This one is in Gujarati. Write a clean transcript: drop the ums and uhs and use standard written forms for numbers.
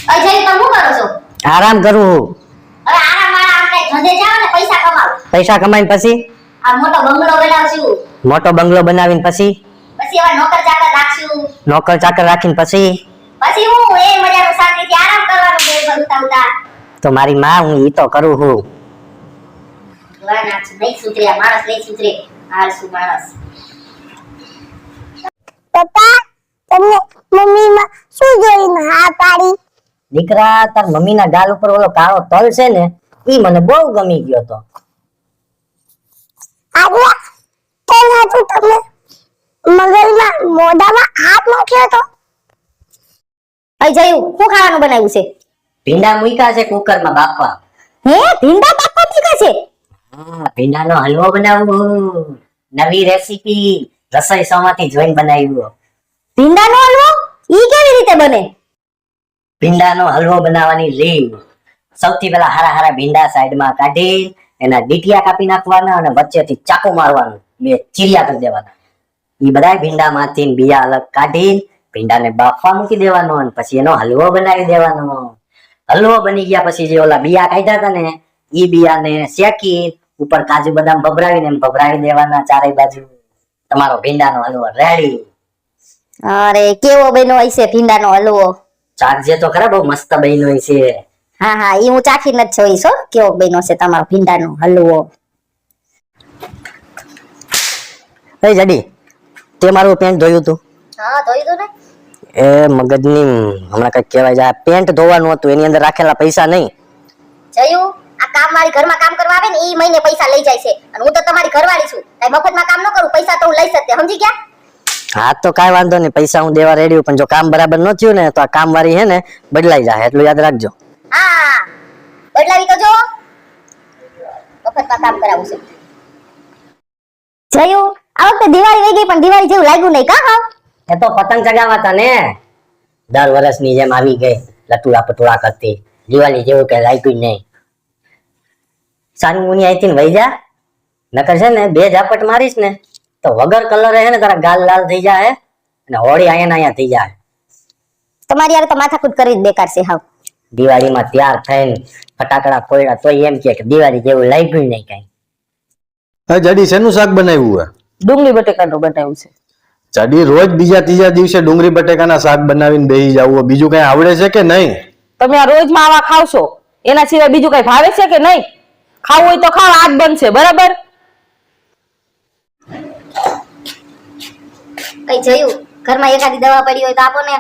અજય તમે શું કરો છો? આરામ કરું. હવે આરામ વાળા આપણે ધંધે જાવ ને પૈસા કમાવ. પૈસા કમાઈને પછી આ મોટો બંગલો બનાવશું. મોટો બંગલો બનાવીને પછી હવે નોકર ચાકર રાખશું. નોકર ચાકર રાખીને પછી હું એ મજાનો શાંતિથી આરામ કરવાનો ઘેર પર ઉતાવળા. તો મારી માં હું ઈ તો કરું છું. વાના નહીં સુધરે માણસ નહીં સુધરે. આળસુ માણસ. પપ્પા તમને મમ્મીમાં શું જોઈને હા પાડી? દીકરા તાર મમ્મીના ગાલ ઉપર ઓલો કાળો તલ છે ને ઈ મને બહુ ગમી ગયો તો. આજે તલ હતું તમે મગજમાં મોઢામાં હાથ નાખ્યો તો. અજય શું ખાવાનું બનાવ્યું છે? ભીંડા મૂક્યા છે કુકરમાં બાફવા. હે ભીંડા બાફવા મૂક્યા છે? હા ભીંડાનો હલવો બનાવવો. નવી રેસીપી રસોઈ શોમાંથી જોઈને બનાવ્યો. ભીંડાનો હલવો ઈ કેવી રીતે બને? ભીંડાનો હલવો બનાવવાની રીત. સૌથી પહેલા હારા હારા ભીંડા સાઈડમાં કાઢી એના ડીટિયા કાપી નાખવાના અને વચ્ચેથી ચાકુ મારવાનું. બે ચીરિયા કરી દેવાના. ઈ બધા ભીંડામાંથી બિયા અલગ કાઢી ભીંડાને બાફવા મૂકી દેવાનો અને પછી એનો હલવો બનાવી દેવાનો. હલવો બની ગયા પછી જે ઓલા બિયા કાઢ્યા હતા ને ઈ બિયાને શેકી ઉપર કાજુ બદામ ભભરાવીને એમ ભભરાવી દેવાના ચારે બાજુ. તમારો ભીંડાનો હલવો રેડી. અરે કેવો બન્યો હશે ભીંડાનો હલવો? ચાખજે તો ખરા બહુ મસ્ત બન્યો છે. હા હા ઈ હું ચાખીને જ જોઈશ હો કેવો બન્યો છે તમારો ભીંડાનો હલવો. એ જડી તે મારું પેન્ટ ધોયું તું? હા ધોઈ દો ને. એ મગજની હમણાં કઈ કહેવાય જાય પેન્ટ ધોવાનું હતું એની અંદર રાખેલા પૈસા નહીં. જયું આ કામ વાળી ઘરમાં કામ કરવા આવે ને ઈ મહિને પૈસા લઈ જાય છે અને હું તો તમારી ઘરવાળી છું. કઈ મફતમાં કામ ન કરું પૈસા તો હું લઈ શકતે સમજી ગયા? હા તો કાઈ વાંધો નહીં પૈસા હું દેવા રેડી પણ જો કામ બરાબર ન થયું ને તો આ કામ વાળી હે ને બદલાઈ જાય એટલું યાદ રાખજો. હા બદલાવી તો જો મફતમાં કામ કરાવું છે. જયું આ વખતે દિવાળી વઈ ગઈ પણ દિવાળી જેવું લાગ્યું નહીં કા? હા એ તો પતંગ ચગાવતા ને દર વર્ષની જેમ આવી ગઈ લટુડા પટુડા કરતી. દિવાળી જેવું કઈ લાગ્યું નહીં. સાની મુની આઈથી વઈ જા નકર છે ને બે ઝાપટ મારીશ ને તો વગર કલરે હે ને તારા ગાલ લાલ થઈ જાય અને હોળી અહીંયા થઈ જાય. તમારી યાર તો માથાકૂટ કરી જ બેકાર છે હાવ. દિવાળીમાં તૈયાર થઈને ફટાકડા ફોડ્યા તોય એમ કે દિવાળી જેવું લાગ્યું નહીં કઈ. હા જાડી શેનું શાક બનાવ્યું હે? ડુંગળી બટેકાનું બનાવ્યું છે. જાડી રોજ બીજા ત્રીજા દિવસે ડુંગળી બટેકાના શાક બનાવીને બેહી જાવ બીજું કઈ આવડે છે કે નહીં? તમે આ રોજમાં આવા ખાવશો એના સિવાય બીજું કઈ ભાવે છે કે નહીં? ખાવું હોય તો ખાવ આજ બનશે બરાબર? કઈ જયું ઘરમાં એકાદી દવા પડી હોય તો આપો ને.